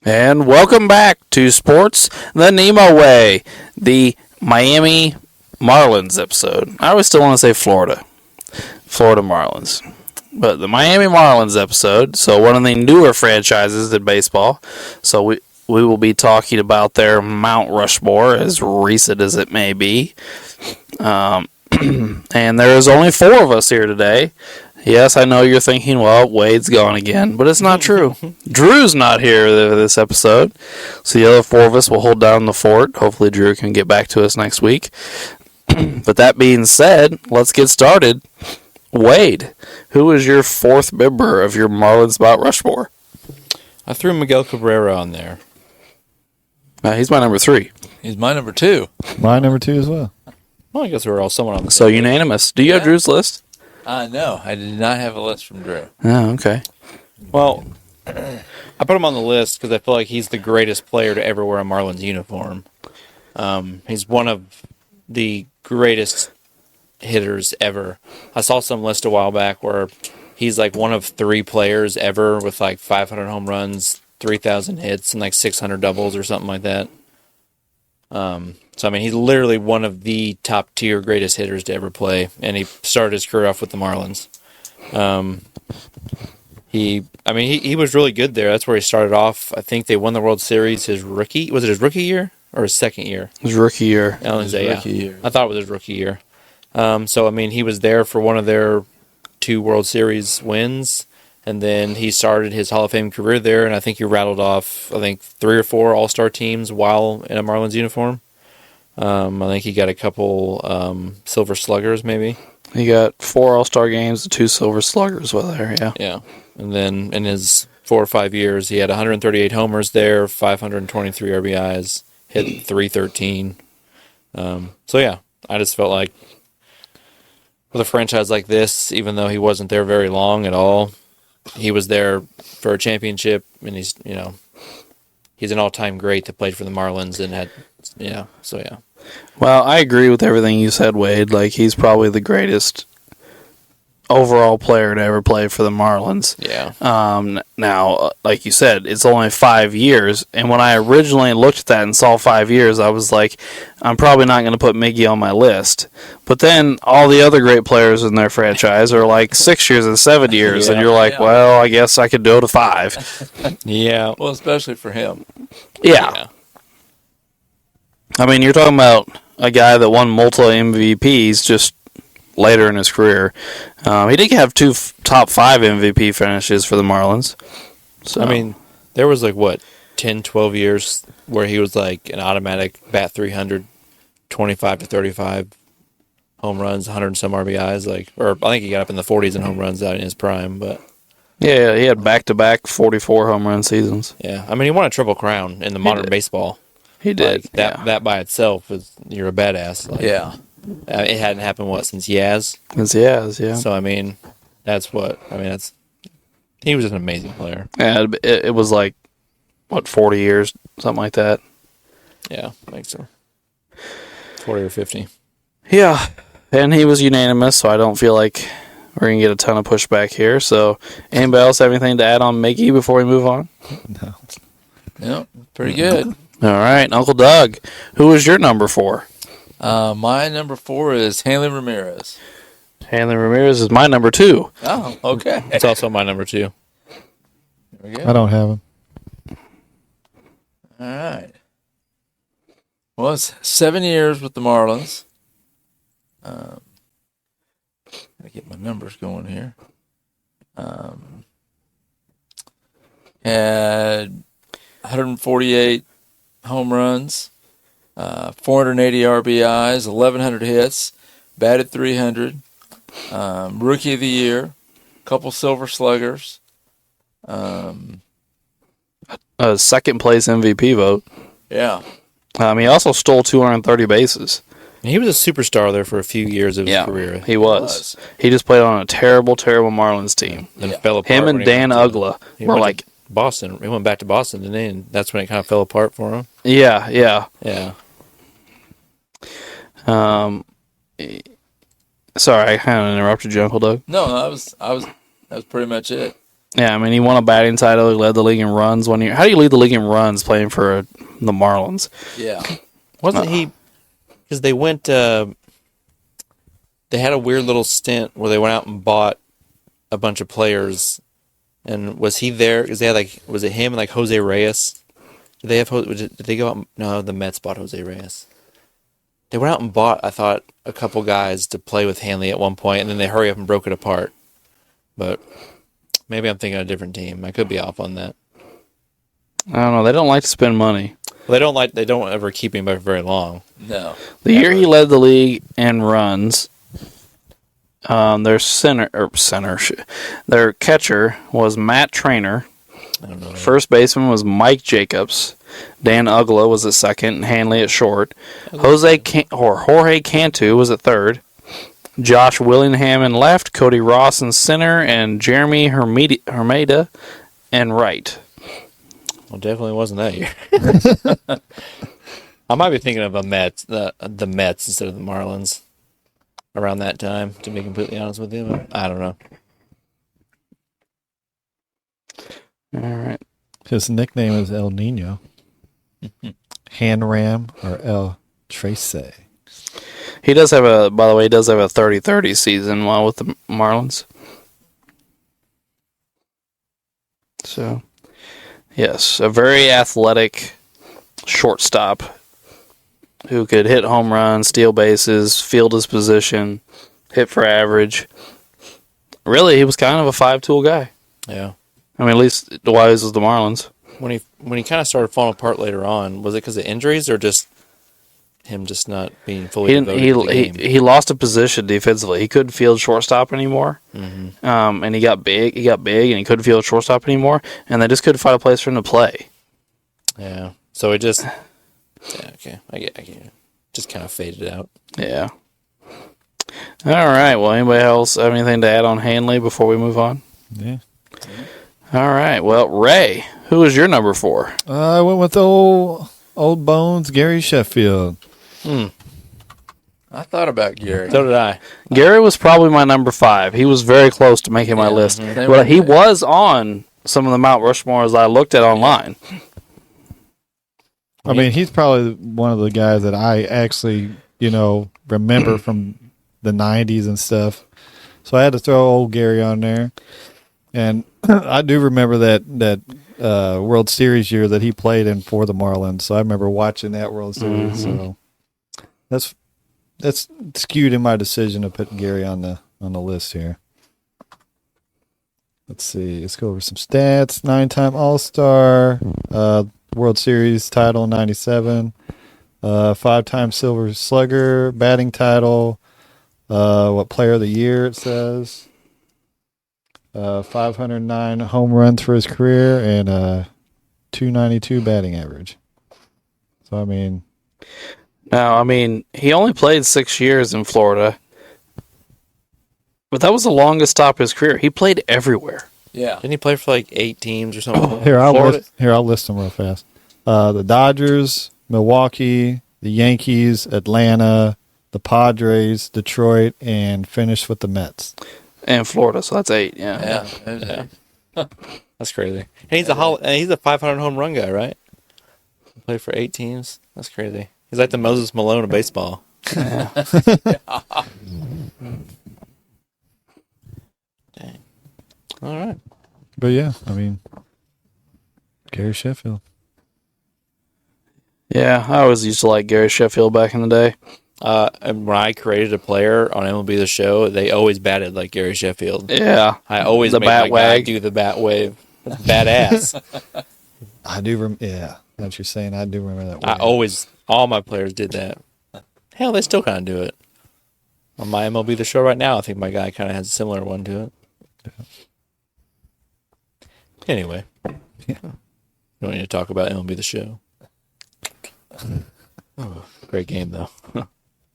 And welcome back to Sports the NEMO Way, the Miami Marlins episode. I always still want to say Florida Marlins. But the Miami Marlins episode, so one of the newer franchises in baseball. So we will be talking about their Mount Rushmore, as recent as it may be. And there is only four of us here today. Yes, I know you're thinking, well, Wade's gone again, but it's not true. Drew's not here this episode, so the other four of us will hold down the fort. Hopefully Drew can get back to us next week. But that being said, let's get started. Wade, who is your fourth member of your Marlins Mount Rushmore? I threw Miguel Cabrera on there. He's my number 3. He's my number 2. My number 2 as well. Well, I guess we're all somewhat on the So unanimous. Do you have Drew's list? No, I did not have a list from Drew. Oh, okay. Well, I put him on the list because I feel like he's the greatest player to ever wear a Marlins uniform. He's one of the greatest hitters ever. I saw some list a while back where he's like one of 3 players ever with like 500 home runs, 3,000 hits, and like 600 doubles or something like that. So, I mean, he's literally one of the top-tier greatest hitters to ever play, and he started his career off with the Marlins. He was really good there. That's where he started off. I think they won the World Series his rookie. Was it his rookie year or his second year? His rookie year. I thought it was his rookie year. So, I mean, he was there for one of their 2 World Series wins, and then he started his Hall of Fame career there, and I think he rattled off, 3 or 4 All-Star teams while in a Marlins uniform. I think he got a couple Silver Sluggers, maybe. He got 4 All-Star games and 2 Silver Sluggers with there, yeah. Yeah. And then in his 4 or 5 years, he had 138 homers there, 523 RBIs, hit 313. So, yeah, I just felt like with a franchise like this, even though he wasn't there very long at all, he was there for a championship, and he's an all-time great that played for the Marlins and had, so yeah. Well, I agree with everything you said, Wade. Like, he's probably the greatest overall player to ever play for the Marlins. Yeah. Now, like you said, it's only 5 years, and when I originally looked at that and saw 5 years, I was like, I'm probably not going to put Miggy on my list. But then all the other great players in their franchise are like 6 years and 7 years, and you're like, well, I guess I could go to 5. Yeah. Well, especially for him. Yeah. I mean, you're talking about a guy that won multiple MVPs just later in his career. He did have 2 top 5 MVP finishes for the Marlins. So I mean, there was 10, 12 years where he was like an automatic bat 300, 25 to 35 home runs, 100 and some RBIs. Or I think he got up in the 40s in home runs out in his prime. But yeah, he had back-to-back 44 home run seasons. Yeah, I mean, he won a Triple Crown in the modern baseball. He did. That by itself you're a badass. It hadn't happened since Yaz. Since Yaz, yeah. So I mean, he was an amazing player. Yeah, it was 40 years, something like that. Yeah, I think so. 40 or 50. Yeah, and he was unanimous, so I don't feel like we're gonna get a ton of pushback here. So, anybody else have anything to add on Mickey before we move on? No. No, pretty good. All right, Uncle Doug, who is your number 4? My number 4 is Hanley Ramirez. Hanley Ramirez is my number 2. Oh, okay. It's also my number 2. There we go. I don't have him. All right. Well, it's 7 years with the Marlins. Gotta get my numbers going here. Had 148 home runs, 480 RBIs, 1,100 hits, batted 300, rookie of the year, couple Silver Sluggers. A second place MVP vote. Yeah. He also stole 230 bases. And he was a superstar there for a few years of his career. He was. He just played on a terrible, terrible Marlins team. Then fell apart. Him and Dan Ugla were like Boston. He went back to Boston, didn't he? And that's when it kind of fell apart for him. Yeah. Yeah. Sorry, I kind of interrupted you, Uncle Doug. No, that was pretty much it. Yeah, I mean, he won a batting title. He led the league in runs 1 year. How do you lead the league in runs playing for the Marlins? Yeah. Wasn't he? Because they went. They had a weird little stint where they went out and bought a bunch of players. And was he there? Because they had was it him and Jose Reyes? Did they have? Did they go out? No, the Mets bought Jose Reyes. They went out and bought, I thought, a couple guys to play with Hanley at one point, and then they hurry up and broke it apart. But maybe I'm thinking of a different team. I could be off on that. I don't know. They don't like to spend money. Well, they don't ever keep him for very long. No. The year he led the league in runs, their their catcher was Matt Trainer. I don't know. First baseman was Mike Jacobs. Dan Ugla was at second, and Hanley at short. Jorge Cantu was at third. Josh Willingham in left, Cody Ross in center, and Jeremy Hermida in right. Well, definitely wasn't that year. I might be thinking of the Mets instead of the Marlins around that time, to be completely honest with you. But I don't know. All right. His nickname is El Nino. Hand Ram or El Trace. He does have a 30-30 season while with the Marlins. So, yes, a very athletic shortstop who could hit home runs, steal bases, field his position, hit for average. Really, he was kind of a five-tool guy. Yeah. I mean, at least while he was with the Marlins. When he kind of started falling apart later on, was it because of injuries or just him just not being fully devoted to the game? He lost a position defensively. He couldn't field shortstop anymore. Mm-hmm. And he got big, and he couldn't field shortstop anymore. And they just couldn't find a place for him to play. Yeah. So it just... Yeah, okay. I get it. Just kind of faded out. Yeah. All right. Well, anybody else have anything to add on Hanley before we move on? Yeah. All right. Well, Ray, who was your number 4? I went with old bones Gary Sheffield. I thought about Gary. So did I. Gary was probably my number 5. He was very close to making my list. Same But with he me. was on some of the Mount Rushmores I looked at online. I mean, he's probably one of the guys that I actually, remember from the 90s and stuff. So I had to throw old Gary on there. And I do remember that World Series year that he played in for the Marlins. So I remember watching that World Series. So that's skewed in my decision to put Gary on the list here. Let's see. Let's go over some stats. 9-time All-Star, World Series title in 97, 5-time Silver Slugger, batting title, what player of the year it says, 509 home runs for his career, and 292 batting average. So, I mean... Now, he only played 6 years in Florida. But that was the longest stop of his career. He played everywhere. Yeah. Didn't he play for 8 teams or something? Here, I'll list them real fast. The Dodgers, Milwaukee, the Yankees, Atlanta, the Padres, Detroit, and finished with the Mets. And Florida, so that's 8, yeah. Yeah. That's crazy. And he's a 500 home run guy, right? Played for 8 teams. That's crazy. He's like the Moses Malone of baseball. Dang. All right. But yeah, Gary Sheffield. Yeah, I always used to like Gary Sheffield back in the day. And when I created a player on MLB The Show, they always batted like Gary Sheffield. Yeah. I always The made bat my guy wag. do the bat wave. That's badass. I do yeah, what you're saying. I do remember that. All my players did that. Hell, they still kind of do it. On my MLB The Show right now, I think my guy kind of has a similar one to it. Anyway. You don't need to talk about MLB The Show. Great game, though.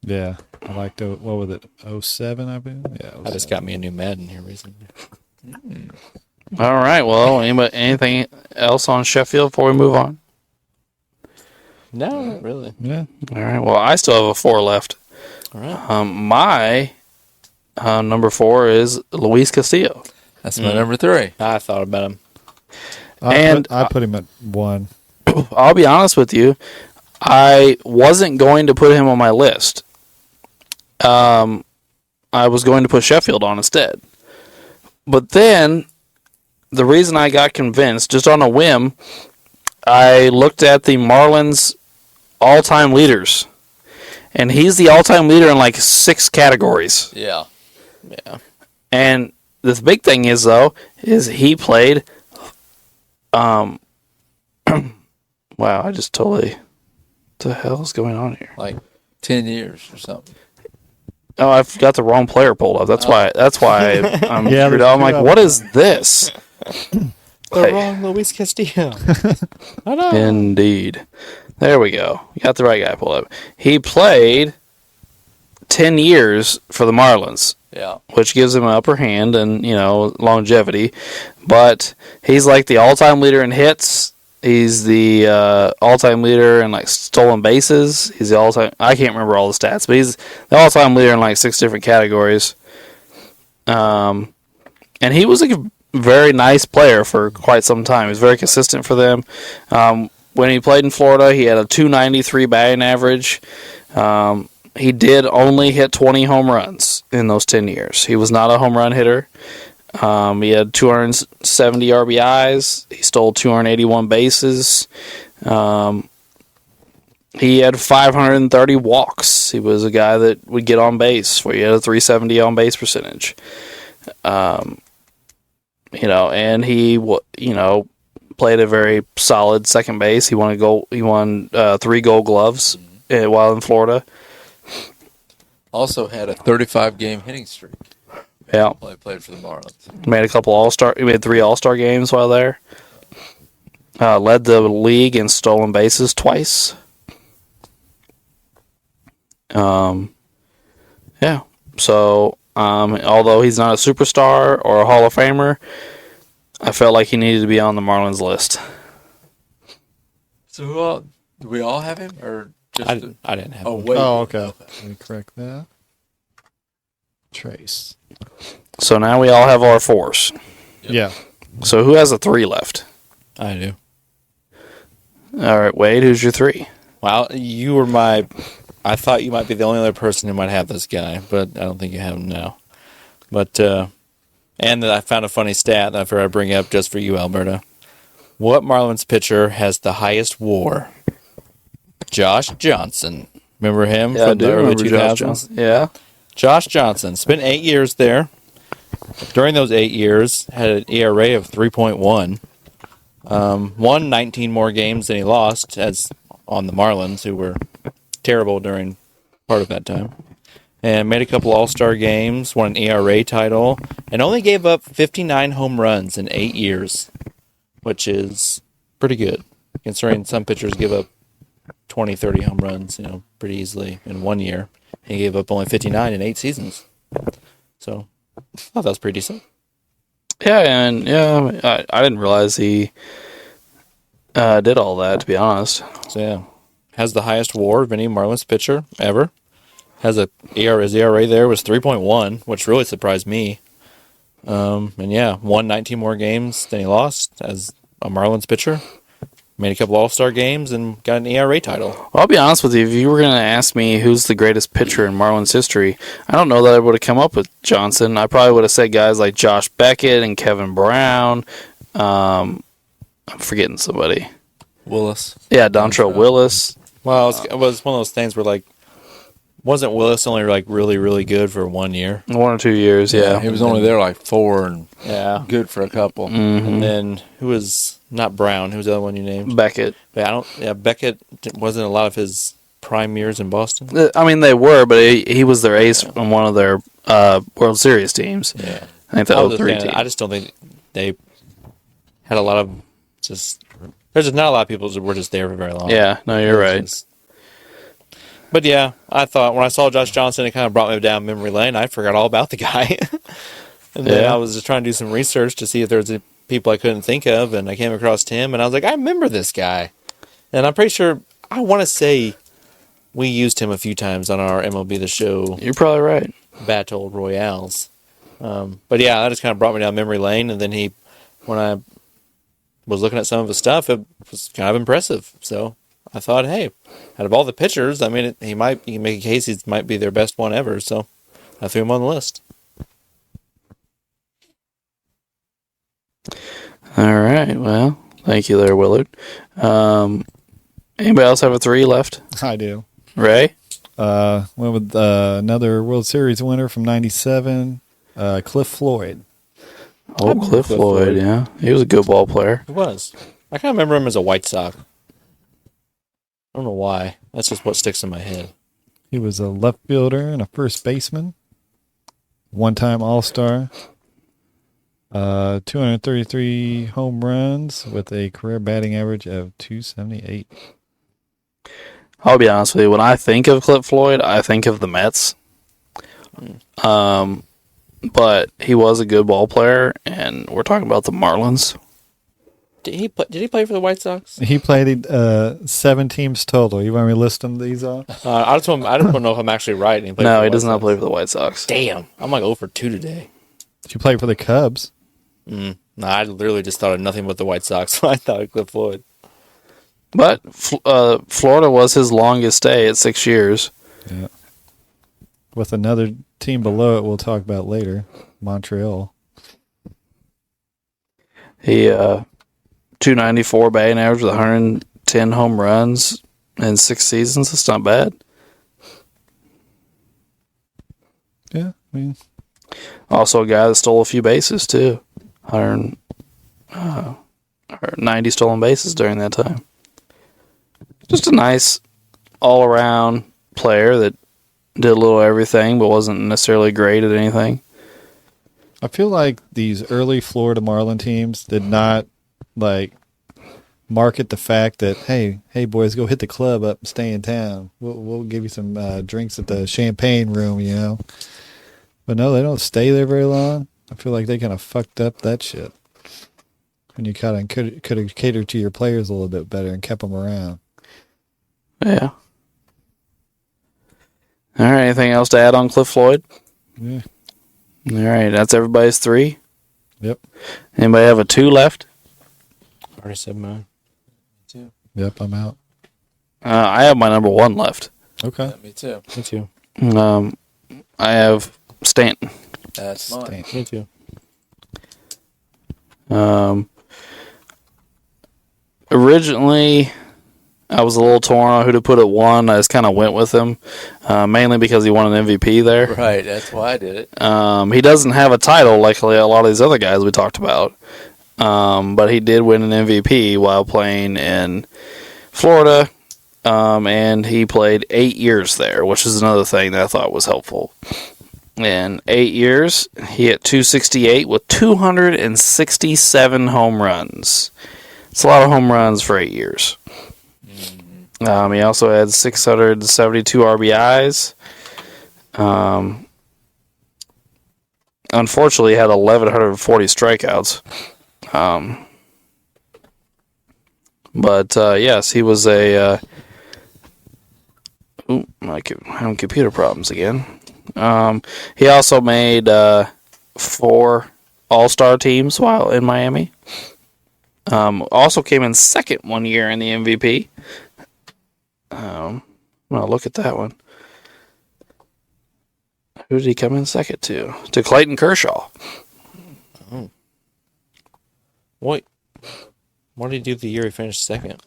Yeah, I liked what was it? 07, I believe. Yeah, I just got me a new Madden here recently. All right, well, anything else on Sheffield before we move on? No, not really. Yeah. All right, well, I still have a 4 left. All right. My number 4 is Luis Castillo. That's my number 3. I thought about him. I put him at 1. I'll be honest with you. I wasn't going to put him on my list. I was going to put Sheffield on instead. But then, the reason I got convinced, just on a whim, I looked at the Marlins all-time leaders. And he's the all-time leader in like 6 categories. Yeah. Yeah. And the big thing is, though, is he played... wow, I just totally... What the hell is going on here? Like 10 years or something. Oh, I've got the wrong player pulled up. That's why I'm screwed up. I'm like, what is this? The wrong Luis Castillo. I know. Indeed. There we go. You got the right guy pulled up. He played 10 years for the Marlins, Yeah. which gives him an upper hand and, longevity. But he's like the all-time leader in hits. He's the all-time leader in like stolen bases. He's the all-time. I can't remember all the stats, but he's the all-time leader in like 6 different categories. And he was like a very nice player for quite some time. He was very consistent for them. When he played in Florida, he had a .293 batting average. He did only hit 20 home runs in those 10 years. He was not a home run hitter. He had 270 RBIs. He stole 281 bases. He had 530 walks. He was a guy that would get on base, where he had a .370 on base percentage. And he played a very solid second base. He won a goal. He won 3 Gold Gloves while in Florida. Also had a 35-game hitting streak Yeah, while he played for the Marlins. made a couple All-Star. He made 3 All-Star games while there. Led the league in stolen bases twice. Yeah. So, although he's not a superstar or a Hall of Famer, I felt like he needed to be on the Marlins list. So do we all have him, or just? I didn't have him. Wait. Oh, okay. Let me correct that. Trace. So now we all have our 4s. Yeah. So who has a 3 left? I do. All right, Wade, who's your 3? Well, you were my... I thought you might be the only other person who might have this guy, but I don't think you have him now. But, and I found a funny stat that I forgot to bring up just for you, Alberta. What Marlins pitcher has the highest WAR? Josh Johnson. Remember him Yeah, I from do the early remember Josh 2000s? Johnson. Yeah. Josh Johnson spent 8 years there. During those 8 years, had an ERA of 3.1. Won 19 more games than he lost, as on the Marlins, who were terrible during part of that time. And made a couple All-Star games, won an ERA title, and only gave up 59 home runs in 8 years, which is pretty good, considering some pitchers give up 20, 30 home runs, pretty easily in 1 year. He gave up only 59 in 8 seasons. So, I thought that was pretty decent. Yeah, and I didn't realize he did all that, to be honest. So, yeah. Has the highest WAR of any Marlins pitcher ever. Has his ERA there was 3.1, which really surprised me. And yeah, won 19 more games than he lost as a Marlins pitcher. Made a couple All-Star games and got an ERA title. Well, I'll be honest with you. If you were going to ask me who's the greatest pitcher in Marlins history, I don't know that I would have come up with Johnson. I probably would have said guys like Josh Beckett and Kevin Brown. I'm forgetting somebody. Willis. Yeah, Dontrelle Willis. Well, it was one of those things where, wasn't Willis only, really, really good for 1 year? 1 or 2 years, yeah. He was only there 4 and Yeah. good for a couple. And then, who was, not Brown, who was the other one you named? Beckett. But Beckett wasn't a lot of his prime years in Boston. I mean, they were, but he was their ace on one of their World Series teams. Yeah. I think the 03 team. I just don't think they had a lot of there's just not a lot of people that were just there for very long. Yeah, no, you're right. But yeah, I thought when I saw Josh Johnson, it kind of brought me down memory lane. I forgot all about the guy. And then I was just trying to do some research to see if there was people I couldn't think of, and I came across him, and I was like, I remember this guy. And I'm pretty sure, I want to say we used him a few times on our MLB The Show You're probably right. Battle Royales. But yeah, that just kind of brought me down memory lane. And then when I was looking at some of his stuff, it was kind of impressive. So I thought, hey, out of all the pitchers, I mean, you can make a case he might be their best one ever. So I threw him on the list. All right. Well, thank you there, Willard. Anybody else have a 3 left? I do. Ray? Went with another World Series winner from don't Cliff Floyd. Oh, Cliff Floyd, yeah. He was a good ball player. He was. I kind of remember him as a White Sox. I don't know why. That's just what sticks in my head. He was a left fielder and a first baseman. One-time All-Star. 233 home runs with a career batting average of 278. I'll be honest with you. When I think of Cliff Floyd, I think of the Mets. But he was a good ball player, and we're talking about the Marlins. Did he play for the White Sox? He played 7 teams total. You want me to list them these off? I just want to know if I'm actually right. And No, he does not play for the White Sox. Damn, I'm like 0 for 2 today. Did you play for the Cubs? No, I literally just thought of nothing but the White Sox. I thought of Cliff Floyd. But Florida was his longest stay at 6 years. Yeah. With another team below it we'll talk about later, Montreal. He 294 batting average with 110 home runs in 6 seasons. That's not bad. Yeah, I mean, Also a guy that stole a few bases too. 90 stolen bases during that time. Just a nice all-around player that did a little everything, but wasn't necessarily great at anything. I feel like these early Florida Marlin teams did not market the fact that hey boys, go hit the club up and stay in town. We'll give you some drinks at the champagne room, you know. But no, they don't stay there very long. I feel like they kind of fucked up that shit. And you kind of could have catered to your players a little bit better and kept them around. Yeah. All right. Anything else to add on Cliff Floyd? Yeah. All right. That's everybody's 3. Yep. Anybody have a 2 left? Already said mine. Yep, I'm out. I have my number 1 left. Okay. Yeah, me too. Me too. I have Stanton. That's mine. Me too. Originally, I was a little torn on who to put at 1. I just kind of went with him, mainly because he won an MVP there. Right, that's why I did it. He doesn't have a title like a lot of these other guys we talked about, but he did win an MVP while playing in Florida, and he played 8 years there, which is another thing that I thought was helpful. In 8 years, he hit 268 with 267 home runs. It's a lot of home runs for 8 years. He also had 672 RBIs. Unfortunately, he had 1,140 strikeouts. But yes, he was a. I'm having computer problems again. He also made 4 All-Star teams while in Miami. Also came in second one year in the MVP. Well, look at that one. Who did he come in second to? To Clayton Kershaw. Oh. What did he do the year he finished second?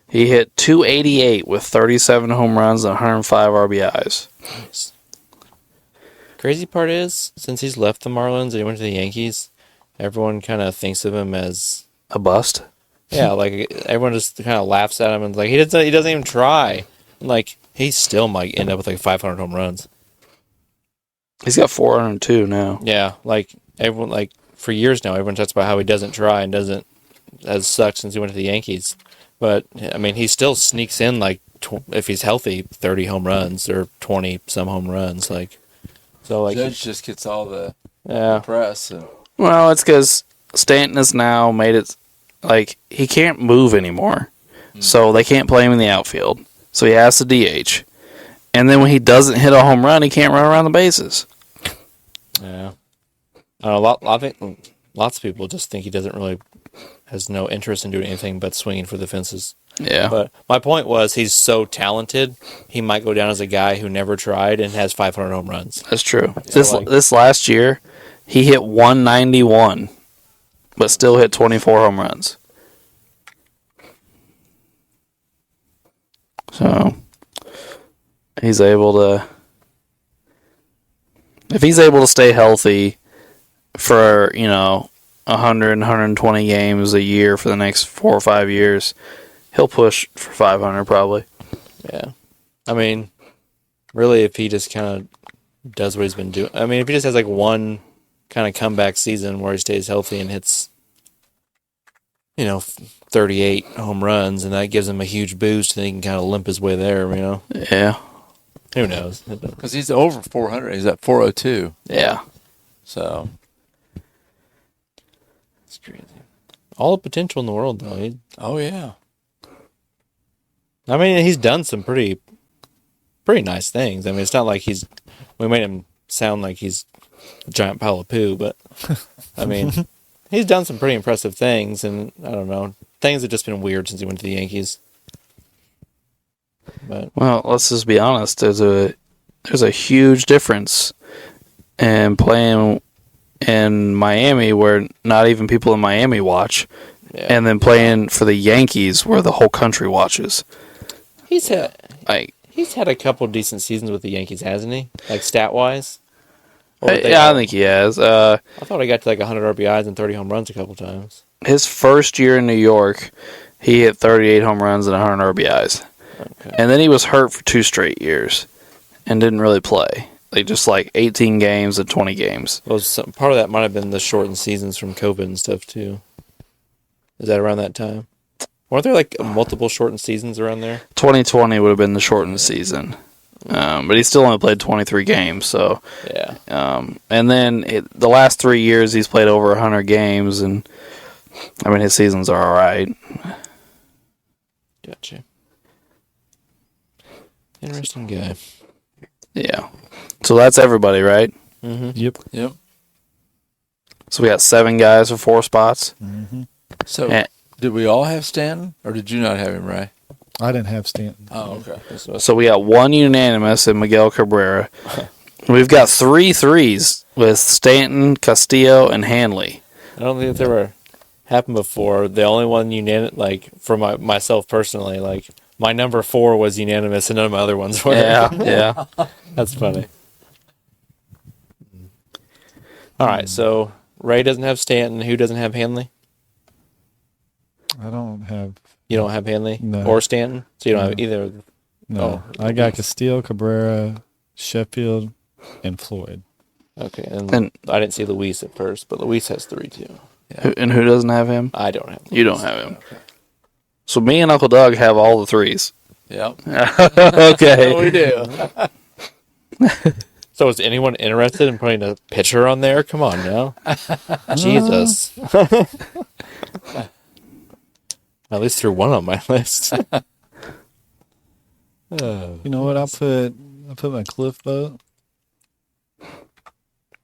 He hit 288 with 37 home runs and 105 RBIs. Nice. Crazy part is, since he's left the Marlins and he went to the Yankees, everyone kind of thinks of him as a bust. Yeah, like everyone just kind of laughs at him and like he doesn't even try. Like he still might end up with like 500 home runs. He's got 402 now. Yeah, like everyone, like for years now, everyone talks about how he doesn't try and has sucked since he went to the Yankees. But I mean, he still sneaks in like if he's healthy, 30 home runs or 20 some home runs. Like so, like Judge just gets all the press. And... Well, it's because Stanton has now made it like he can't move anymore, so they can't play him in the outfield. So he has to DH, and then when he doesn't hit a home run, he can't run around the bases. Yeah. I think lots of people just think he doesn't really has no interest in doing anything but swinging for the fences. Yeah. But my point was, he's so talented, he might go down as a guy who never tried and has 500 home runs. That's true. So, This last year, he hit 191, but still hit 24 home runs. So he's able to, if he's able to stay healthy for 100, 120 games a year for the next 4 or 5 years, he'll push for 500 probably. Yeah. I mean, really, if he just kind of does what he's been doing. I mean, if he just has like one kind of comeback season where he stays healthy and hits, 38 home runs, and that gives him a huge boost, and he can kind of limp his way there, Yeah. Who knows? Because he's over 400. He's at 402. Yeah. So It's crazy. All the potential in the world, though. oh yeah. I mean, he's done some pretty nice things. I mean, it's not like we made him sound like he's a giant pile of poo, but I mean, he's done some pretty impressive things, and I don't know, things have just been weird since he went to the Yankees. But Well, let's just be honest. There's a huge difference in playing in Miami, where not even people in Miami watch, yeah. and then playing for the Yankees, where the whole country watches. he's had Like, a couple decent seasons with the Yankees, hasn't he? Like stat wise. I think he has. I thought he got to like 100 RBIs and 30 home runs a couple times. His first year in New York, he hit 38 home runs and 100 RBIs. Okay. And then he was hurt for 2 straight years and didn't really play. Just 18 games and 20 games. Well, part of that might have been the shortened seasons from COVID and stuff too. Is that around that time? Weren't there like multiple shortened seasons around there? 2020 would have been the shortened season. But he still only played 23 games. So, Yeah. and then the last 3 years he's played over 100 games, and I mean his seasons are all right. Gotcha. Interesting guy. Yeah. So that's everybody, right? Mm-hmm. Yep. So we got 7 guys for 4 spots. So Eh. did we all have Stanton, or did you not have him, Ray? I didn't have Stanton. Oh, okay. So we got 1 unanimous in Miguel Cabrera. We've got 3 threes with Stanton, Castillo, and Hanley. I don't think it's ever happened before. The only one unanimous, for myself personally, my number 4 was unanimous, and none of my other ones were. Yeah. That's funny. All right, so Ray doesn't have Stanton. Who doesn't have Hanley? I don't have. You don't have Hanley No. or Stanton, so you don't No. have either. No, Oh. I got Castillo, Cabrera, Sheffield, and Floyd. Okay, and And- I didn't see Luis at first, but Luis has 3 too. And who doesn't have him? I don't have. You don't have him. So me and Uncle Doug have all the threes. Yep. Okay. we do. So is anyone interested in putting a pitcher on there? Come on now. Jesus. At least threw one on my list. You know what? I'll put my Cliff vote.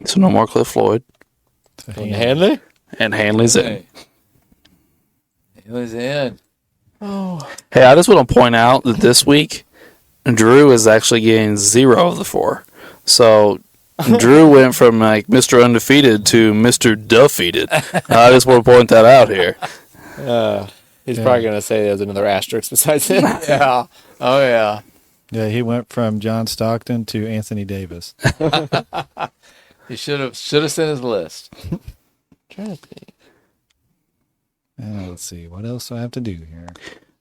So no more Cliff Floyd. to And Hanley. Hanley? And Hanley's in. Hey. He was in. Hey, I just want to point out that this week, Drew is actually getting 0 of the 4. So Drew went from Mr. Undefeated to Mr. Defeated. I just want to point that out here. He's probably going to say there's another asterisk besides it. Yeah. Oh yeah. Yeah, he went from John Stockton to Anthony Davis. He should have sent his list. Trying to think. Let's see. What else do I have to do here?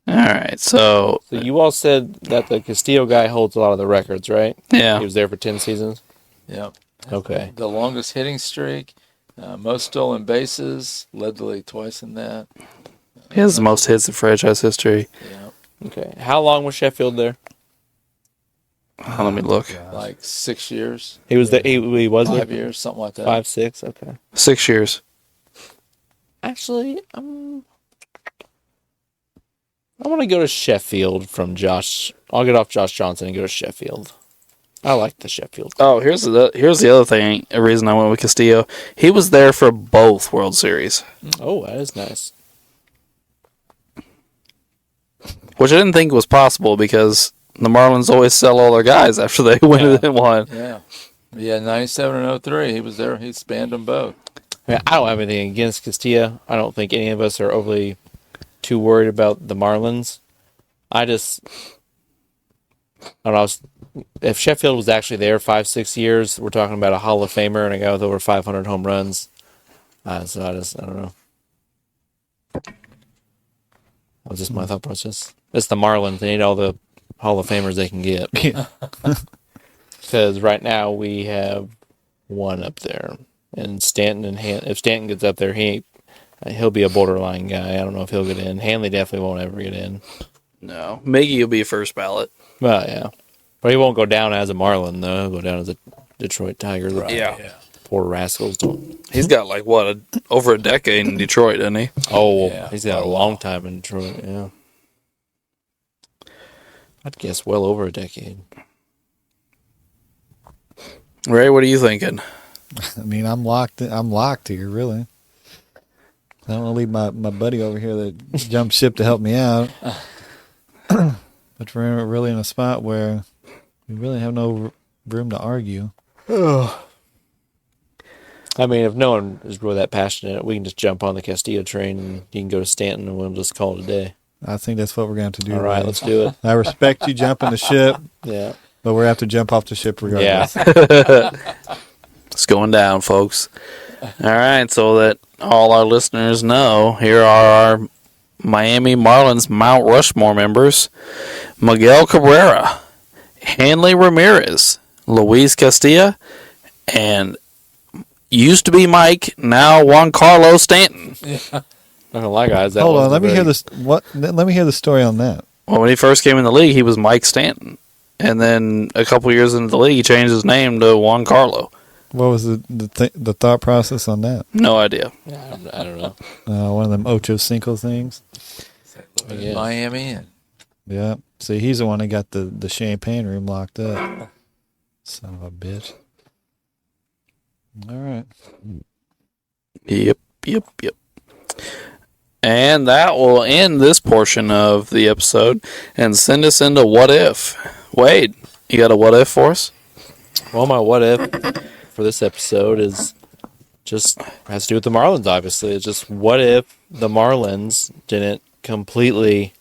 All right, so So you all said that the Castillo guy holds a lot of the records, right? yeah, He was there for 10 seasons? Yep. Okay. The longest hitting streak, most stolen bases, led the league twice in that. he has the most hits in franchise history. Yep. Okay. How long was Sheffield there? Let me look. Like 6 years, He was there. He was 5 there. years, something like that. 5, 6. Okay. 6 years. Actually, I want to go to Sheffield from Josh. I'll get off Josh Johnson and go to Sheffield. I like the Sheffield. Oh, here's the other thing. A reason I went with Castillo. He was there for both World Series, Oh, that is nice. which I didn't think was possible because the Marlins always sell all their guys after they win one. Yeah. Yeah, 97 and 03. He was there. He spanned them both. I mean, I don't have anything against Castilla. I don't think any of us are overly too worried about the Marlins. I don't know. If Sheffield was actually there 5-6 years, we're talking about a Hall of Famer and a guy with over 500 home runs. So I don't know. That was just my thought process. It's the Marlins. They need all the Hall of Famers they can get. Because right now we have one up there. And Stanton if Stanton gets up there, he'll be a borderline guy. I don't know if he'll get in. Hanley definitely won't ever get in. No, Miggy will be first ballot. Well, yeah. But he won't go down as a Marlin, though. He'll go down as a Detroit Tiger. Right. Yeah. Poor rascals don't. He's got like over a decade in Detroit, doesn't he? Oh, Yeah, he's got a long time in Detroit, yeah. I'd guess well over a decade. Ray, what are you thinking? I mean, I'm locked here, really. I don't want to leave my buddy over here that jumped ship to help me out. But we're really in a spot where we really have no room to argue. I mean, if no one is really that passionate, we can just jump on the Castillo train and you can go to Stanton and we'll just call it a day. I think that's what we're going to do. All right, Ray. let's do it. I respect you jumping the ship, Yeah. but we have to jump off the ship regardless. Yeah. It's going down, folks. All right, so that all our listeners know, here are our Miami Marlins Mount Rushmore members: Miguel Cabrera, Hanley Ramirez, Luis Castilla, and used to be Mike, now Juan Carlos Stanton. Not gonna lie, guys. That Hold on, wasn't let me very- hear this. Let me hear the story on that. Well, when he first came in the league, he was Mike Stanton. And then a couple years into the league, he changed his name to Juan Carlo. What was the thought process on that? No idea. Yeah, I don't know. One of them Ocho Cinco things. Yeah. Miami and Yeah. See, he's the one that got the champagne room locked up. Son of a bitch. All right. Yep. And that will end this portion of the episode and send us into What If. Wade, you got a What If for us? Well, my what if for this episode has to do with the Marlins, obviously. It's just what if the Marlins didn't completely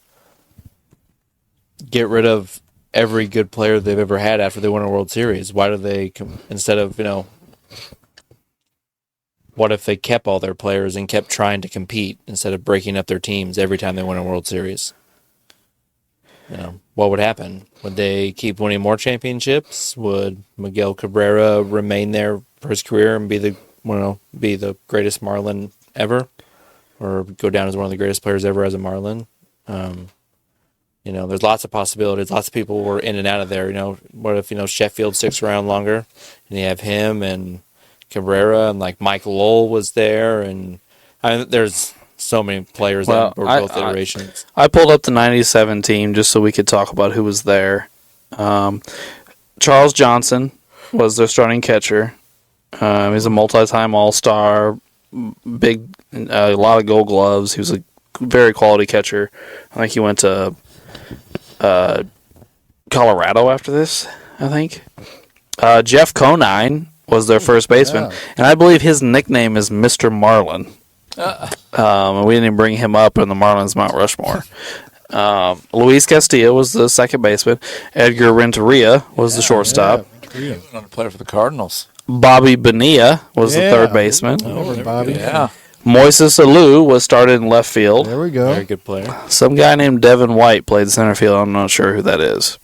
get rid of every good player they've ever had after they won a World Series? Why do they, instead of, what if they kept all their players and kept trying to compete instead of breaking up their teams every time they won a World Series? What would happen? Would they keep winning more championships? Would Miguel Cabrera remain there for his career and be the greatest Marlin ever, or go down as one of the greatest players ever as a Marlin? There's lots of possibilities. Lots of people were in and out of there. What if Sheffield sticks around longer, and you have him and Cabrera and like Mike Lowell was there, and there's so many players that were both iterations. I pulled up the 97 team just so we could talk about who was there. Charles Johnson was their starting catcher. He's a multi-time All-Star, a lot of Gold Gloves. He was a very quality catcher. I think he went to Colorado after this, I think. Jeff Conine was their first baseman, and I believe his nickname is Mr. Marlin. We didn't bring him up in the Marlins Mount Rushmore. Luis Castillo was the second baseman. Edgar Renteria was the shortstop. on to play for the Cardinals. Bobby Bonilla was the third baseman. Over Bobby. Yeah. Moises Alou was started in left field. There we go. Very good player. Some guy named Devin White played center field. I'm not sure who that is.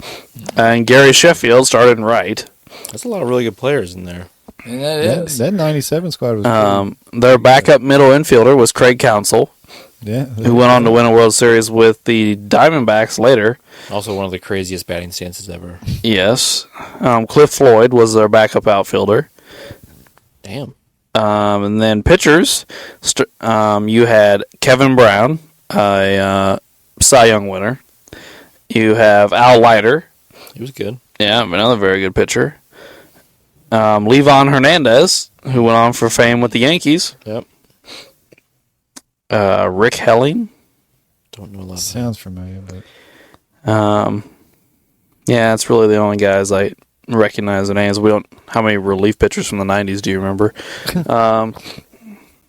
And Gary Sheffield started in right. There's a lot of really good players in there. And that is. That 97 squad was Their backup middle infielder was Craig Counsell, yeah. who went on to win a World Series with the Diamondbacks later. Also one of the craziest batting stances ever. Yes. Cliff Floyd was their backup outfielder. Damn. And then pitchers, you had Kevin Brown, a Cy Young winner. You have Al Leiter. He was good. Yeah, another very good pitcher. Levon Hernandez, who went on for fame with the Yankees. Yep. Rick Helling. Don't know a lot. Sounds familiar, but Yeah, it's really the only guys I recognize the names. We don't. How many relief pitchers from the '90s do you remember?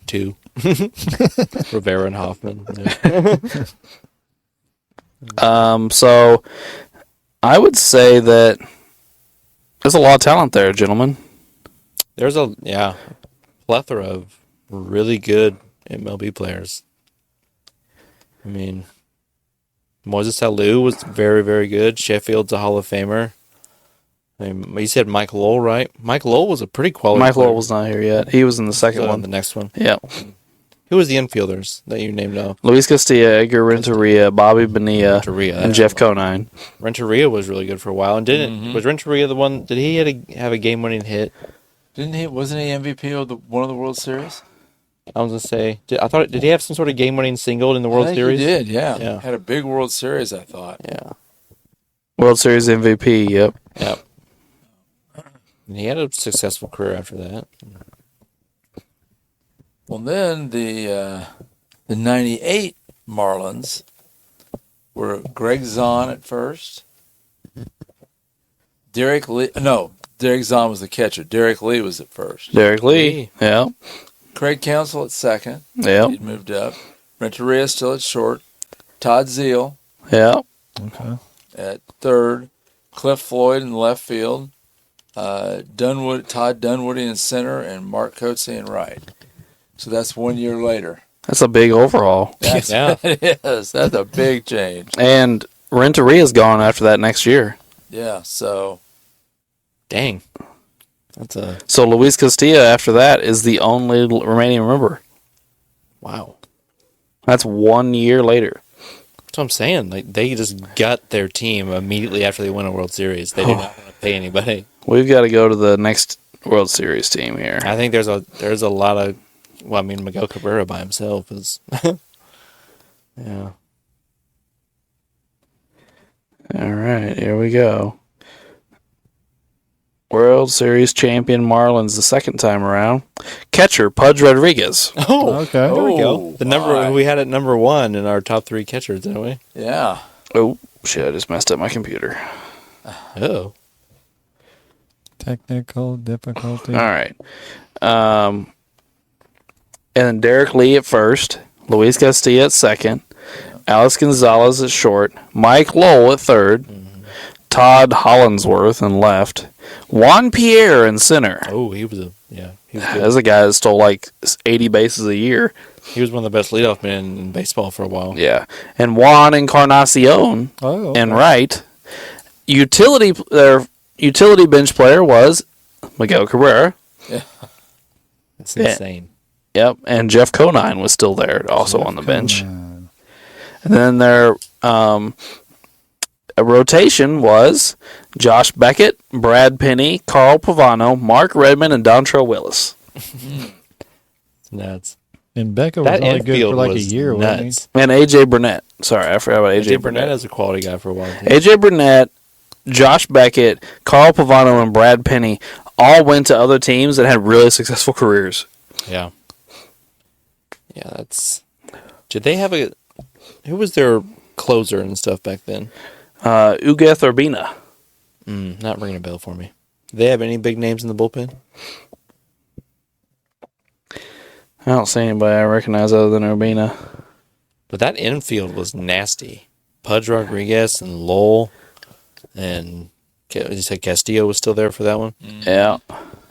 2. Rivera and Hoffman. So I would say that there's a lot of talent there, gentlemen. There's a plethora of really good MLB players. I mean, Moises Alou was very, very good. Sheffield's a Hall of Famer. I mean, you said Mike Lowell, right? Mike Lowell was a pretty quality Mike player. Lowell was not here yet. He was in the second So, one. the next one. Yeah. Who was the infielders that you named off? Luis Castillo, Edgar Renteria, Bobby Bonilla, Renteria, and Jeff Conine. Renteria was really good for a while, and was Renteria the one? Did he have a game-winning hit? Didn't he? Wasn't he MVP of one of the World Series? I was gonna say, did he have some sort of game-winning single in the World I think Series? He did. Yeah. Yeah. Had a big World Series. I thought. Yeah. World Series MVP, yep. Yep. And he had a successful career after that. Well, then the '98 Marlins were Greg Zahn at first. Derek Zahn was the catcher. Derek Lee was at first. Derek Lee, yeah. Craig Counsell at second. Yep. He'd moved up. Renteria still at short. Todd Zeal Yeah. okay. at third. Cliff Floyd in left field. Todd Dunwoody in center, and Mark Coetzee in right. So that's 1 year later. That's a big overhaul. Yeah. It is. That's a big change. And Renteria's gone after that next year. Yeah, so Dang. That's a So Luis Castillo after that is the only remaining member. wow. That's 1 year later. That's what I'm saying. Like they just got their team immediately after they won a World Series. They did not want to pay anybody. We've got to go to the next World Series team here. I think there's a lot of. Well, I mean, Miguel Cabrera by himself is. Yeah. All right, here we go. World Series champion Marlins the second time around. Catcher Pudge Rodriguez. Oh, Okay. there we go. Oh, The number we had at number 1 in our top 3 catchers, didn't we? yeah. Oh, shit, I just messed up my computer. Oh. Technical difficulty. All right. And then Derek Lee at first. Luis Castillo at second. Alex Gonzalez at short. Mike Lowell at third. Todd Hollinsworth in left. Juan Pierre in center. Oh, he was good. That's a guy that stole like 80 bases a year. He was one of the best leadoff men in baseball for a while. Yeah. And Juan Encarnacion Oh, okay. in right. Utility bench player was Miguel Cabrera. It's insane. Yep. And Jeff Conine was still there also on the bench. And then their a rotation was Josh Beckett, Brad Penny, Carl Pavano, Mark Redmond, and Dontrell Willis. It's nuts. And Becca was That only good infield for like a was year, wasn't he? nuts. And AJ Burnett. Sorry, I forgot about AJ AJ Burnett Burnett. is a quality guy for a while. Too. AJ Burnett, Josh Beckett, Carl Pavano, and Brad Penny all went to other teams that had really successful careers. Yeah. Yeah, that's. Did they have a? Who was their closer and stuff back then? Ugeth Urbina. Not ringing a bell for me. Do they have any big names in the bullpen? I don't see anybody I recognize other than Urbina. But that infield was nasty. Pudge Rodriguez and Lowell, and you said Castillo was still there for that one, Yeah.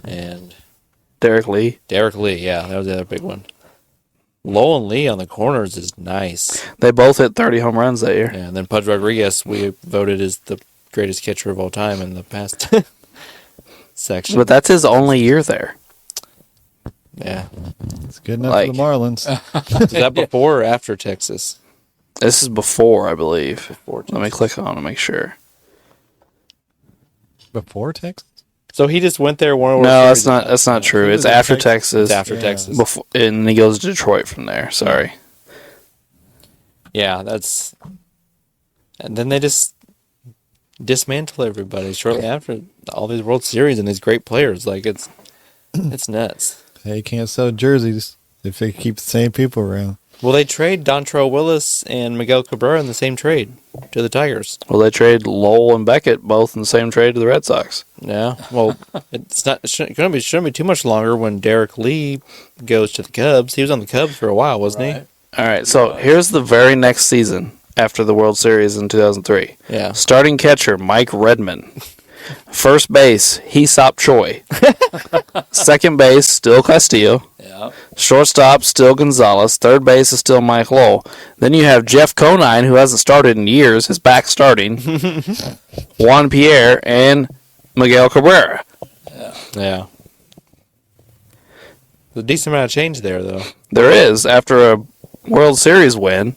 and Derek Lee. Derek Lee. Yeah, that was the other big one. Lowell and Lee on the corners is nice. They both hit 30 home runs that year. Yeah, and then Pudge Rodriguez, we voted as the greatest catcher of all time in the past section. But that's his only year there. Yeah. It's good enough Like- for the Marlins. Is that before or after Texas? This is before, I believe. Before Let me click on to make sure. Before Texas? So he just went there. One No, that's not true. He It's was at after Texas. Texas. It's after Yeah. Texas. Before, and he goes to Detroit from there. Sorry. Yeah, that's. And then they just dismantle everybody shortly after all these World Series and these great players. Like it's nuts. Hey, you can't sell jerseys if they keep the same people around. Well, they trade Dontrell Willis and Miguel Cabrera in the same trade to the Tigers. Well, they trade Lowell and Beckett both in the same trade to the Red Sox. Yeah. Well, it shouldn't be too much longer when Derek Lee goes to the Cubs. He was on the Cubs for a while, wasn't Right. All right, so here's the very next season after the World Series in 2003. Yeah. Starting catcher, Mike Redmond. First base, Hesop Choi. Second base, still Castillo. Yeah. Shortstop, still Gonzalez. Third base is still Mike Lowell. Then you have Jeff Conine, who hasn't started in years. His back starting. Juan Pierre and Miguel Cabrera. he? Yeah. There's a decent amount of change there, though. There is, after a World Series win.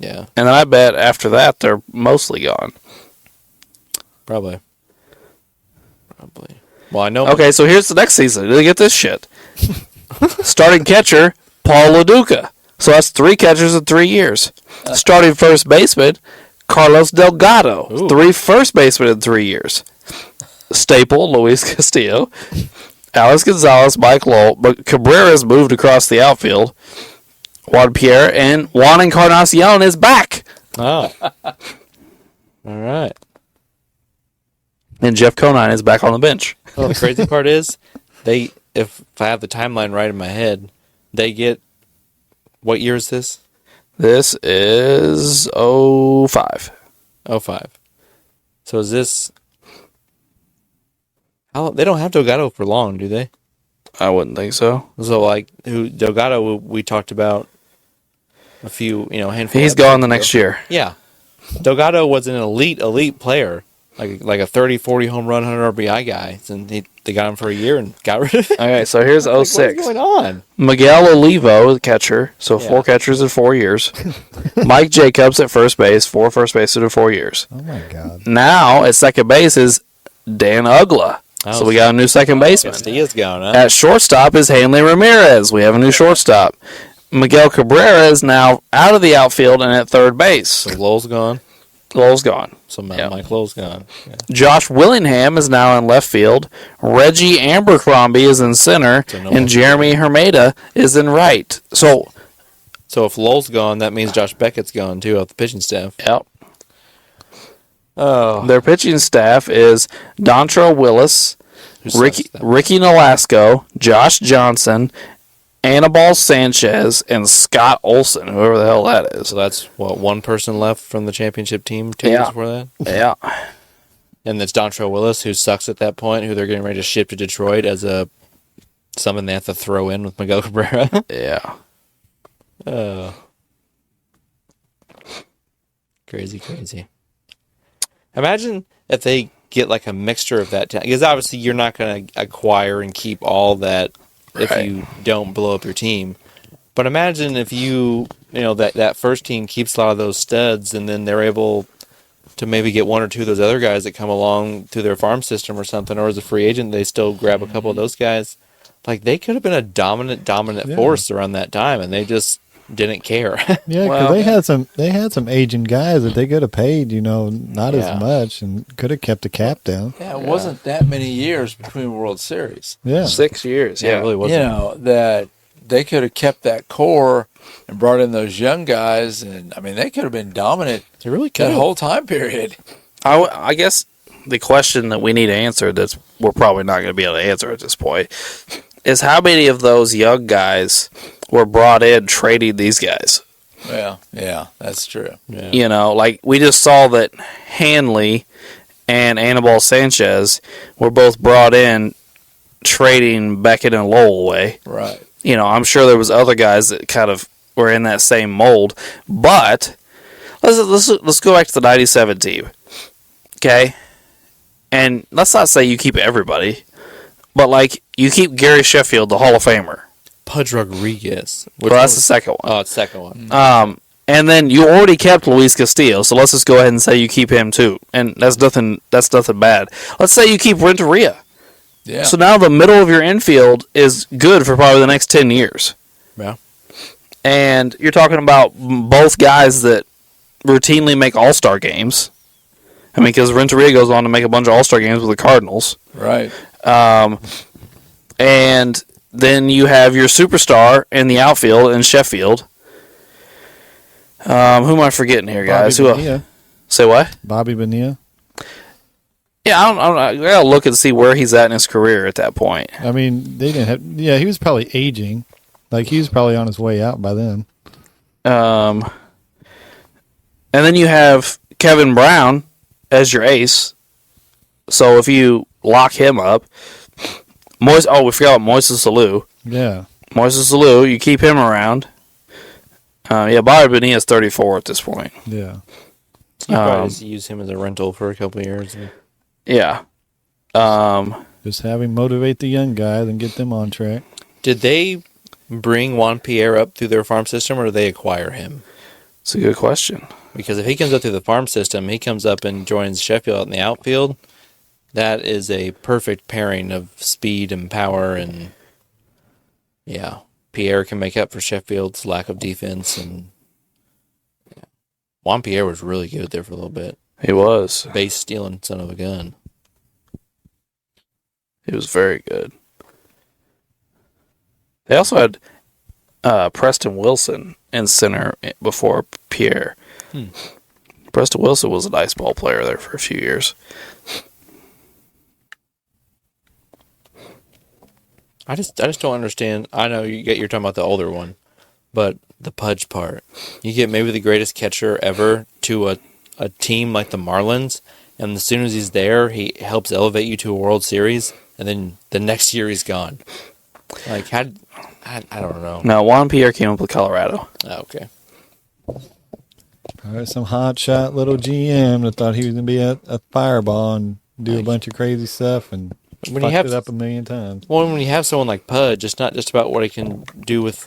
Yeah. And then I bet after that, they're mostly gone. Probably. Well, I know. Okay, so here's the next season. They get this shit. Starting catcher, Paul LaDuca. So that's 3 catchers in 3 years. Starting first baseman, Carlos Delgado. Ooh. 3 first basemen in 3 years. Staple, Luis Castillo. Alex Gonzalez, Mike Lowell. But Cabrera's moved across the outfield. Juan Pierre and Juan Encarnacion is back. Oh. All right. And Jeff Conine is back on the bench. Well, the crazy part is, if I have the timeline right in my head, they get, what year is this? This is 05. 05. So is this, they don't have Delgado for long, do they? I wouldn't think so. So like, Delgado we talked about a few, handful. He's of gone the episodes next ago. year. Yeah. Delgado was an elite player. Like a 30, 40 home run, 100 RBI guy. And they got him for a year and got rid of him. Okay, so here's 06. What's going on? Miguel Olivo, the catcher. So Yeah. 4 catchers in 4 years. Mike Jacobs at first base. 4 first basemen in 4 years. Oh my God. Now at second base is Dan Ugla. So we got a new second baseman. Castilla's gone, huh? At shortstop is Hanley Ramirez. We have a new shortstop. Miguel Cabrera is now out of the outfield and at third base. So Lowell's gone. Lowell's gone. So Yeah. Mike Lowell's gone. Yeah. Josh Willingham is now in left field. Reggie Abercrombie is in center. So no And one- Jeremy Hermeda is in right. So, So if Lowell's gone, that means Josh Beckett's gone too off the pitching staff. yep. Oh, Their pitching staff is Dontrell Willis, who sucks Ricky then? Nolasco, Josh Johnson, Anibal Sanchez, and Scott Olson, whoever the hell that is. So that's one person left from the championship team 2 years Yeah. before that, Yeah. and it's Dontrell Willis who sucks at that point, who they're getting ready to ship to Detroit as something they have to throw in with Miguel Cabrera. Yeah. Crazy. Imagine if they get like a mixture of that, because obviously you're not going to acquire and keep all that if Right. you don't blow up your team. But imagine if that first team keeps a lot of those studs, and then they're able to maybe get 1 or 2 of those other guys that come along through their farm system or something, or as a free agent, they still grab a couple of those guys. Like, they could have been a dominant Yeah. force around that time, and they just didn't care. Yeah, because Well- they had some aging guys that they could have paid, not Yeah. as much, and could have kept the cap down. Yeah, it wasn't that many years between World Series. Yeah, 6 years. Yeah, it really wasn't. That they could have kept that core and brought in those young guys, and I mean they could have been dominant They really could that have. whole time period. I guess the question that we need answered that we're probably not going to be able to answer at this point is how many of those young guys were brought in trading these guys? Yeah, that's true. Yeah. Like we just saw that Hanley and Anibal Sanchez were both brought in trading Beckett and Lowell away. Right. I'm sure there was other guys that kind of were in that same mold, but let's go back to the '97 team, okay? And let's not say you keep everybody, but like you keep Gary Sheffield, the Hall of Famer. Pudge Rodriguez. Well, that's the second one. Oh, it's the second one. And then you already kept Luis Castillo, so let's just go ahead and say you keep him too. And that's nothing bad. Let's say you keep Renteria. Yeah. So now the middle of your infield is good for probably the next 10 years. Yeah. And you're talking about both guys that routinely make all-star games. I mean, because Renteria goes on to make a bunch of All-Star games with the Cardinals. Right. And then you have your superstar in the outfield in Sheffield. Who am I forgetting here, guys? Bobby Bonilla. Say what? Bobby Bonilla. Yeah, I gotta look and see where he's at in his career at that point. I mean, they didn't have. Yeah, he was probably aging. Like he was probably on his way out by then. And then you have Kevin Brown as your ace. So if you lock him up, we forgot Moises Alou. Yeah. Moises Alou, you keep him around. Bobby Bonilla is 34 at this point. Yeah. You probably just use him as a rental for a couple of years. Yeah. Just have him motivate the young guys and get them on track. Did they bring Juan Pierre up through their farm system, or did they acquire him? It's a good question. Because if he comes up through the farm system, he comes up and joins Sheffield out in the outfield. That is a perfect pairing of speed and power, and yeah, Pierre can make up for Sheffield's lack of defense. And yeah. Juan Pierre was really good there for a little bit. He was. Base stealing son of a gun. He was very good. They also had Preston Wilson in center before Pierre. Preston Wilson was a nice ball player there for a few years. I just don't understand. I know you're talking about the older one, but the Pudge part. You get maybe the greatest catcher ever to a team like the Marlins, and as soon as he's there, he helps elevate you to a World Series, and then the next year he's gone. Like, I don't know. No, Juan Pierre came up with Colorado. Oh, okay. All right, some hot shot little GM that thought he was going to be a fireball and do a bunch of crazy stuff and When fucked you have it up a million times. Well, when you have someone like Pudge, it's not just about what he can do with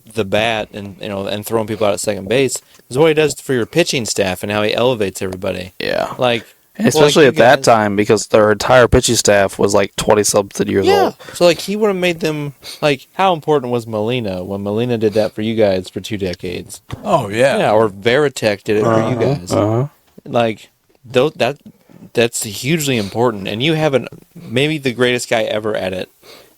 the bat and and throwing people out at second base. It's what he does for your pitching staff and how he elevates everybody. Yeah. Like, And especially at that time, because their entire pitching staff was like 20-something years old. So, like, he would have made them, like, how important was Molina when Molina did that for you guys for 2 decades? Oh, yeah. Yeah, or Veritek did it for you guys. Like, that's hugely important. And you have maybe the greatest guy ever at it.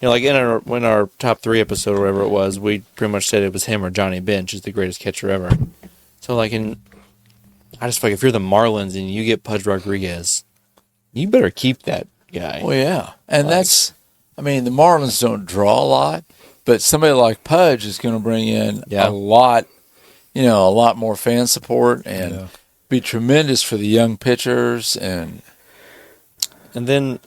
Like, in our top 3 episode or whatever it was, we pretty much said it was him or Johnny Bench is the greatest catcher ever. So, like, I just feel like if you're the Marlins and you get Pudge Rodriguez, you better keep that guy. Well, yeah. And the Marlins don't draw a lot, but somebody like Pudge is going to bring in a lot more fan support and be tremendous for the young pitchers. And then,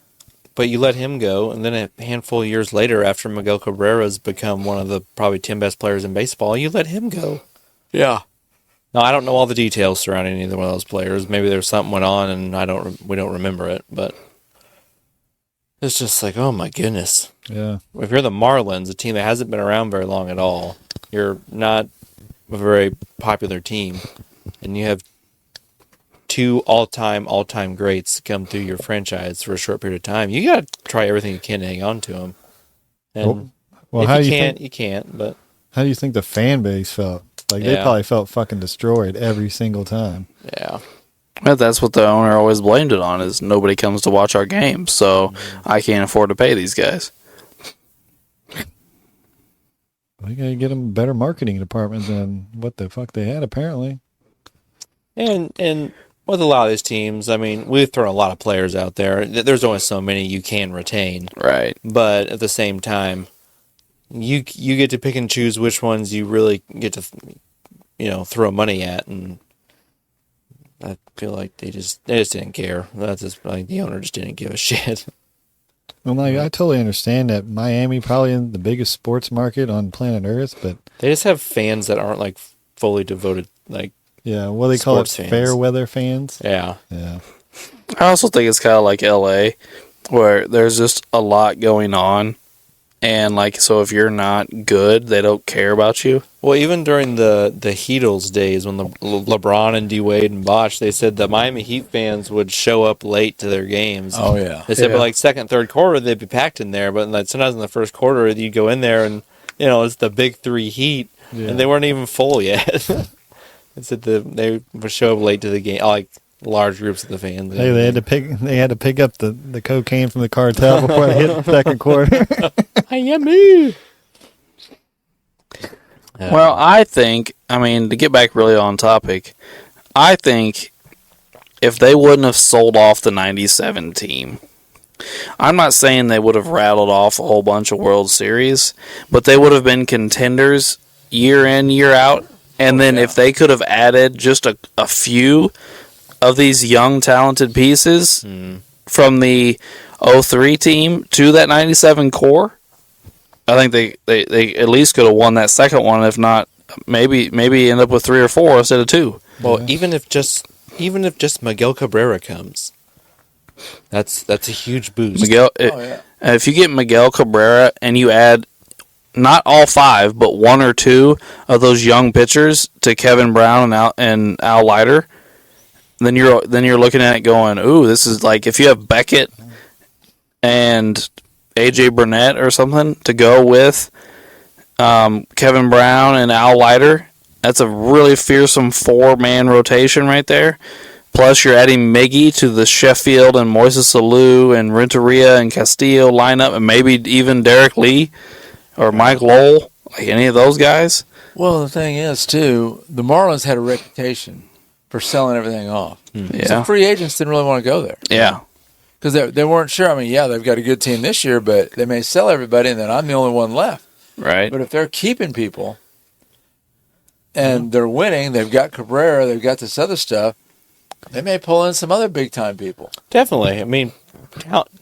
but you let him go, and then a handful of years later, after Miguel Cabrera's become one of the probably 10 best players in baseball, you let him go. Yeah. Now, I don't know all the details surrounding either one of those players. Maybe there's something went on, and we don't remember it. But it's just like, oh my goodness. Yeah. If you're the Marlins, a team that hasn't been around very long at all, you're not a very popular team, and you have 2 all-time greats come through your franchise for a short period of time. You got to try everything you can to hang on to them. And well, if you can't. But how do you think the fan base felt? Like, they probably felt fucking destroyed every single time. Yeah. But that's what the owner always blamed it on, is nobody comes to watch our games, so I can't afford to pay these guys. We got to get them a better marketing department than what the fuck they had, apparently. And with a lot of these teams, I mean, we've thrown a lot of players out there. There's only so many you can retain. Right. But at the same time, you get to pick and choose which ones you really get to, throw money at, and I feel like they just didn't care. That's just like the owner just didn't give a shit. Well, like, I totally understand that Miami probably isn't the biggest sports market on planet Earth, but They just have fans that aren't like fully devoted, like yeah, what do they call it? Sports fans. Fair weather fans. yeah. I also think it's kind of like LA, where there's just a lot going on. And, like, so if you're not good, they don't care about you. Well, even during the Heatles days when the LeBron and D-Wade and Bosh, they said the Miami Heat fans would show up late to their games. oh, yeah. They said, but like second, third quarter, they'd be packed in there. But like sometimes in the first quarter, you'd go in there and, it's the big 3 Heat, and they weren't even full yet. They said they would show up late to the game. Like, large groups of the fans. Hey, they had to pick up the cocaine from the cartel before they hit the second quarter. Miami. Well, to get back really on topic, I think if they wouldn't have sold off the 97 team, I'm not saying they would have rattled off a whole bunch of World Series, but they would have been contenders year in, year out. And then if they could have added just a few of these young, talented pieces from the 03 team to that 97 core, I think they at least could have won that second one, if not maybe end up with 3 or 4 instead of 2. Well, even if just Miguel Cabrera comes, that's a huge boost. If you get Miguel Cabrera and you add not all 5, but 1 or 2 of those young pitchers to Kevin Brown and Al Leiter, then you're looking at it going, ooh, this is like if you have Beckett and AJ Burnett or something to go with Kevin Brown and Al Leiter. That's a really fearsome 4-man rotation right there. Plus, you're adding Miggy to the Sheffield and Moises Alou and Renteria and Castillo lineup, and maybe even Derek Lee or Mike Lowell, like any of those guys. Well, the thing is, too, the Marlins had a reputation for selling everything off. Yeah. So free agents didn't really want to go there. Yeah. Because they weren't sure. I mean, yeah, they've got a good team this year, but they may sell everybody, and then I'm the only one left. Right. But if they're keeping people and they're winning, they've got Cabrera, they've got this other stuff, they may pull in some other big-time people. Definitely. I mean,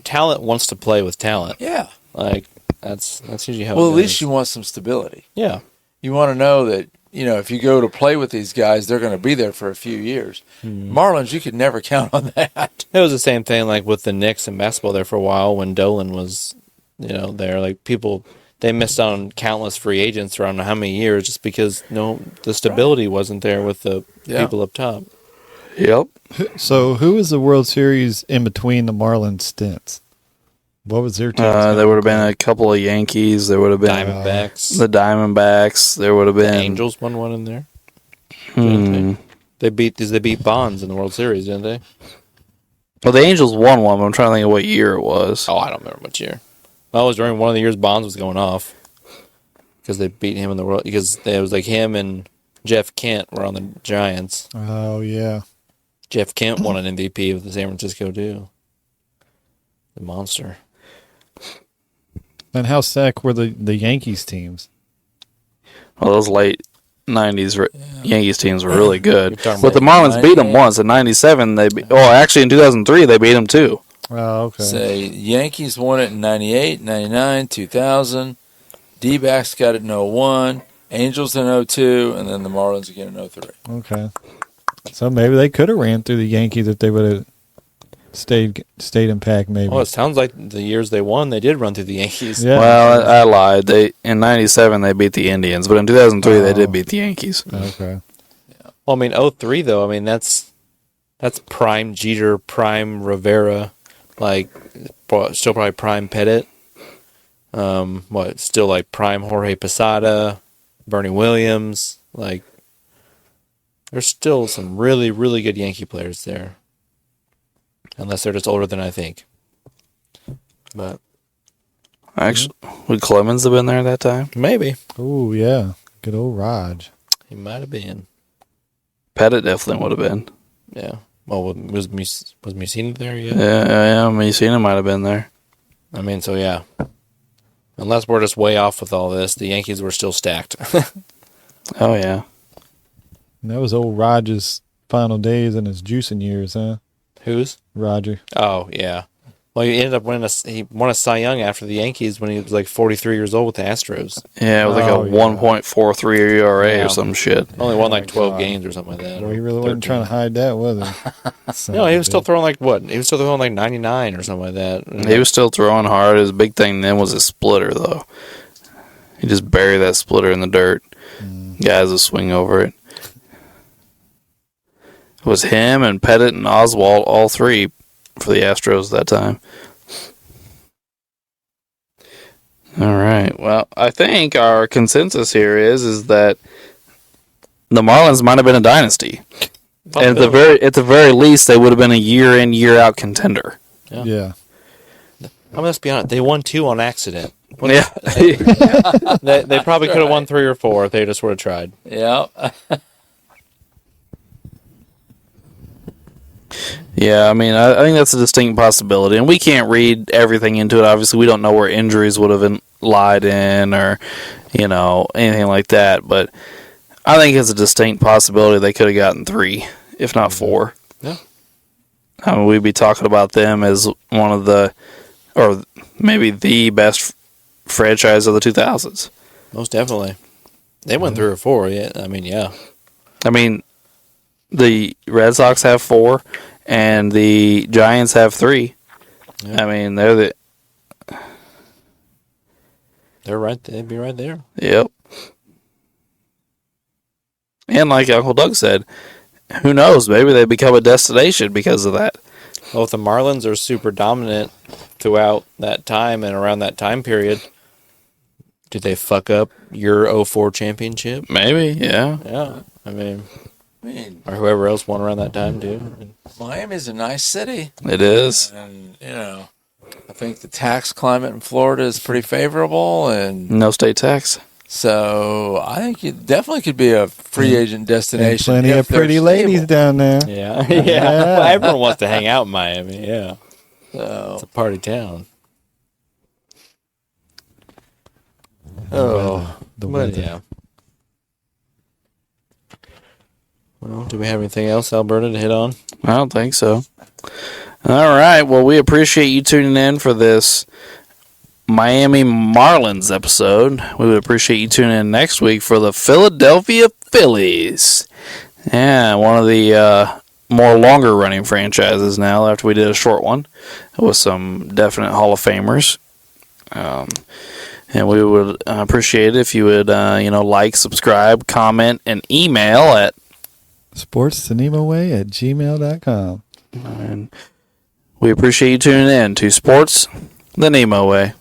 talent wants to play with talent. Yeah. Like, that's usually how it Well, at goes. least you want some stability. Yeah. You want to know that, if you go to play with these guys, they're going to be there for a few years. Marlins, you could never count on that. It was the same thing like with the Knicks and basketball there for a while when Dolan was, there. Like people, they missed out on countless free agents for I don't know how many years just because the stability wasn't there with the people up top. Yep. So, who was the World Series in between the Marlins stints? What was their team? There would have been a couple of Yankees. There would have been Diamondbacks. The Diamondbacks. There would have been The Angels won one in there. Didn't they? They beat Bonds in the World Series, didn't they? Well, the Angels won one, but I'm trying to think of what year it was. Oh, I don't remember what year. Well, it was during one of the years Bonds was going off because they beat him in the World. Because it was like him and Jeff Kent were on the Giants. Oh yeah. Jeff Kent won an MVP with the San Francisco too. The monster. And how sick were the Yankees teams? Well, those late 90s Yankees teams were really good. But the Marlins beat them once. In 97, actually in 2003, they beat them too. Oh, okay. Say, Yankees won it in 98, 99, 2000. D-backs got it in 01. Angels in 02. And then the Marlins again in 03. Okay. So maybe they could have ran through the Yankees if they would have stayed in pack. Maybe. Well, it sounds like the years they won, they did run through the Yankees. Yeah. Well, I lied. In 97, they beat the Indians. But in 2003, they did beat the Yankees. Okay. Well, I mean, 03, though, I mean, that's prime Jeter, prime Rivera, like, still probably prime Pettit. Still like prime Jorge Posada, Bernie Williams. Like, there's still some really, really good Yankee players there. Unless they're just older than I think. But Actually, would Clemens have been there at that time? maybe. Oh yeah. Good old Raj. He might have been. Pettit definitely would have been. Yeah. Well, was Mussina there yet? Yeah. Mussina might have been there. I mean, so yeah. Unless we're just way off with all this, the Yankees were still stacked. Oh, yeah. And that was old Raj's final days in his juicing years, huh? Whose? Roger. Oh, yeah. Well, he ended up he won a Cy Young after the Yankees when he was like 43 years old with the Astros. Yeah, it was like a 1.43 ERA or some shit. Only won like 12 games or something like that. Well, he really wasn't trying to hide that, was he? No, he was still throwing like what? He was still throwing like 99 or something like that. He was still throwing hard. His big thing then was his splitter, though. He just buried that splitter in the dirt. Guys would swing over it. It was him and Pettit and Oswald, all three, for the Astros at that time. All right. Well, I think our consensus here is that the Marlins might have been a dynasty. And at the very least, they would have been a year in, year out contender. Yeah. I mean, let's be honest. They won 2 on accident. Yeah. They probably could have won 3 or 4 if they just would have tried. Yeah. Yeah, I mean, I think that's a distinct possibility, and we can't read everything into it. Obviously, we don't know where injuries would have lied in, or anything like that. But I think it's a distinct possibility they could have gotten 3, if not 4. Yeah. I mean, we'd be talking about them as one of the, or maybe the best franchise of the 2000s. Most definitely. They went 3 or 4. Yeah. I mean, yeah. I mean, the Red Sox have 4, and the Giants have 3. Yeah. I mean, they're right. They'd be right there. Yep. And like Uncle Doug said, who knows? Maybe they become a destination because of that. Well, if the Marlins are super dominant throughout that time and around that time period, did they fuck up your 04 championship? Maybe, yeah. Yeah. I mean, or whoever else won around that time, too. Miami's a nice city. It is. And, I think the tax climate in Florida is pretty favorable. And no state tax. So I think it definitely could be a free agent destination. And plenty of pretty ladies down there. Yeah. Yeah. Well, everyone wants to hang out in Miami. Yeah. So it's a party town. The weather. Yeah. Well, do we have anything else, Alberta, to hit on? I don't think so. All right. Well, we appreciate you tuning in for this Miami Marlins episode. We would appreciate you tuning in next week for the Philadelphia Phillies. Yeah, one of the more longer running franchises now after we did a short one with some definite Hall of Famers. And we would appreciate it if you would, like, subscribe, comment, and email at Sports the NEMO Way at gmail.com. And we appreciate you tuning in to Sports the NEMO Way.